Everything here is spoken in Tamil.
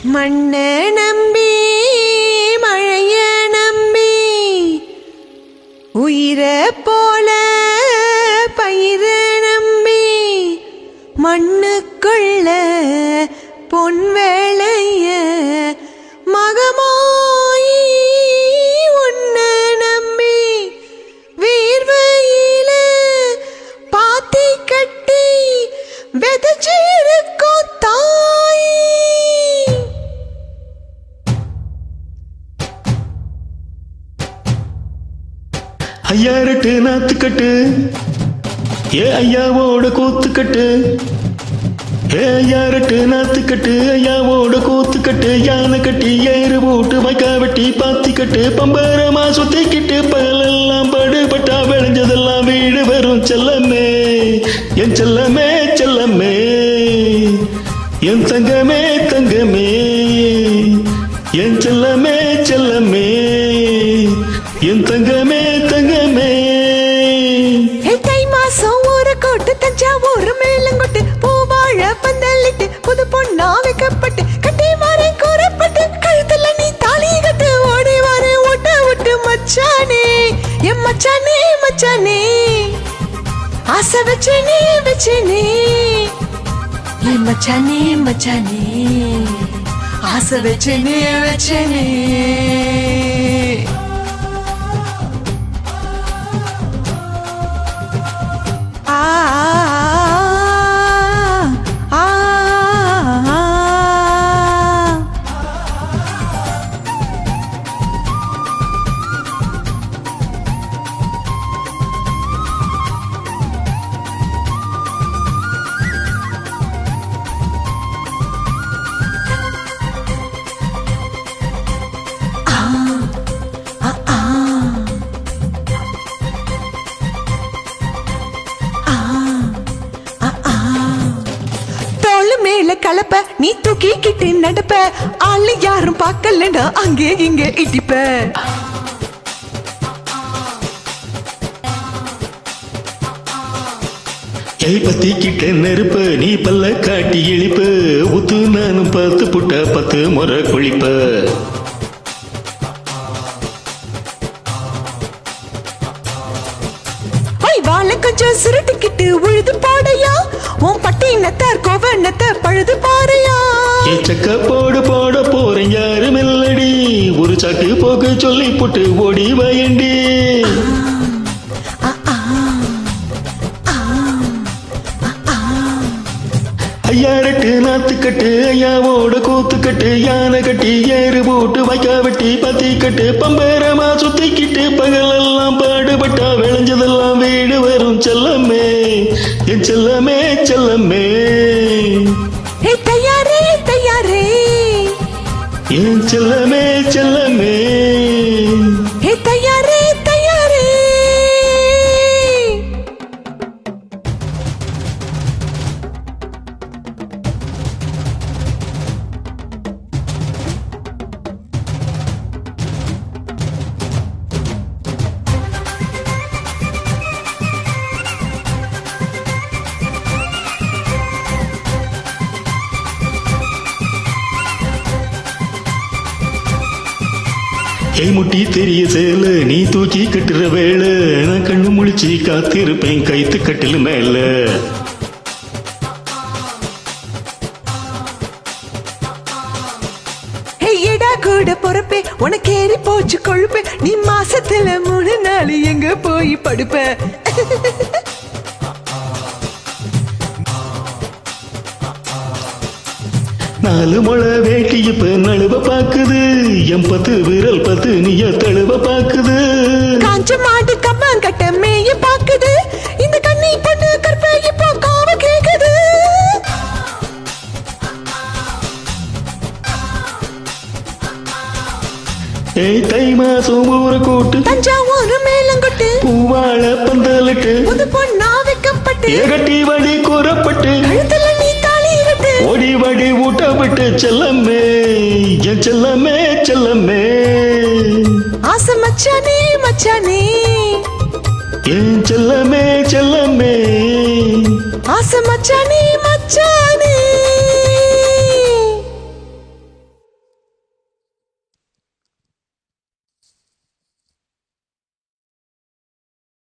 மண்ண நம்பி மழைய நம்பி உயிர போல பயிர நம்பி மண்ணுக்குள்ள பொன் வேளைய மகமாயி உன்ன நம்பி வீர்வையில பாத்தி கட்டி வெதச்சிருக்கும் தாய். ஐயாரட்டு நாத்துக்கட்டு ஏ ஐயாவோட கூத்துக்கட்டு, ஏ ஐயாரட்டு நாத்துக்கட்டு ஐயாவோட கூத்துக்கட்டு, யானை கட்டி ஏறு போட்டு வைக்கா வெட்டி பாத்திக்கட்டு, பம்பரமா சுத்திக்கிட்டு பகலெல்லாம் படுபட்டா விளைஞ்சதெல்லாம் வீடு வரும் செல்லமே, என் செல்லமே செல்லமே, என் தங்கமே தங்கமே, என் செல்லமே செல்லமே, என் தங்கமே தங்கமே. தை மாசம் ஒரு கோட்டு தஞ்சாவூர் மேலங்கொட்டு பூவாழ பந்தலிட்டு புது பொண்ணா வைக்கப்பட்டு கட்டி வாரை கூறப்பட்டு கழுத்துல நீ தாலி கட்டு ஓடி வாரை ஓட்ட விட்டு மச்சானே என் மச்சானே மச்சானே ஆசை வச்சனே வச்சனே என் மச்சானே மச்சானே ஆசை வச்சனே வச்சனே. கலப்ப நீ தூக்கிக்கிட்டு நடப்ப ஆளு யாரும் பார்க்கலன்னா அங்கே இங்க இடிப்ப. பத்திக்கிட்ட நெருப்ப நீ பல்ல காட்டி இழிப்ப ஊத்து நானும் பார்த்து புட்ட 10 முறை குளிப்ப. வாழை கொஞ்சம் சுருட்டிக்கிட்டு உழுது பாடையா உன் பட்டினத்தார் கோவணத்தை பழுது பாறையா. சக்க போடு போட போறேன் யாரும் இல்லடி ஒரு சாக்கு போக சொல்லி போட்டு ஓடி வயண்டி. ஐயாரட்டு நாத்துக்கட்டு ஐயாவோட கூத்துக்கட்டு, யானை கட்டி ஏறு போட்டு வைக்கா வெட்டி பத்திக்கட்டு, பம்பரமா சுத்திக்கிட்டு பகலெல்லாம் பாடுபட்டா விளைஞ்சதெல்லாம் வீடு வரும் செல்லமே, என் செல்லமே செல்லமே. தயாரே தயாரே என் செல்லமே செல்லமே, தயாரே தயாரே. முட்டி தெரிய சேல நீ தூக்கி கட்டுற வேலை, நான் கண்ணு முழிச்சு காத்திருப்பேன் கைத்து கட்டில் மேல. கூட பொறுப்பே உனக்கு ஏறி போச்சு கொழுப்பு, நீ மாசத்துல 3 நாள் எங்க போய் படுப்ப. 4 முளை வேட்டி இப்ப நழுவ பாக்குது, என் 10 விரல் 10 நீய தழுவ பாக்குது. காஞ்ச மாடு கம்பம் கட்ட மேய பாக்குது, இந்த கண்ணி பொண்ணு கற்ப இப்போ காவ கேக்குது. தை மாசம் ஊற கூட்டு தஞ்சாவூர் மேலங்கொட்டு பூவாழ பந்தலிட்டு புது பொண்ணா வைக்கப்பட்டு கட்டி வடி கூறப்பட்டு கழுத்துல நீ தாலி கட்டு ஓடி வடி ஊட்ட விட்டு செல்லமே, என் செல்லமே செல்லமே. ஆசை மச்சானே மச்சானே என் செல்லமே செல்லமே, ஆசை மச்சானே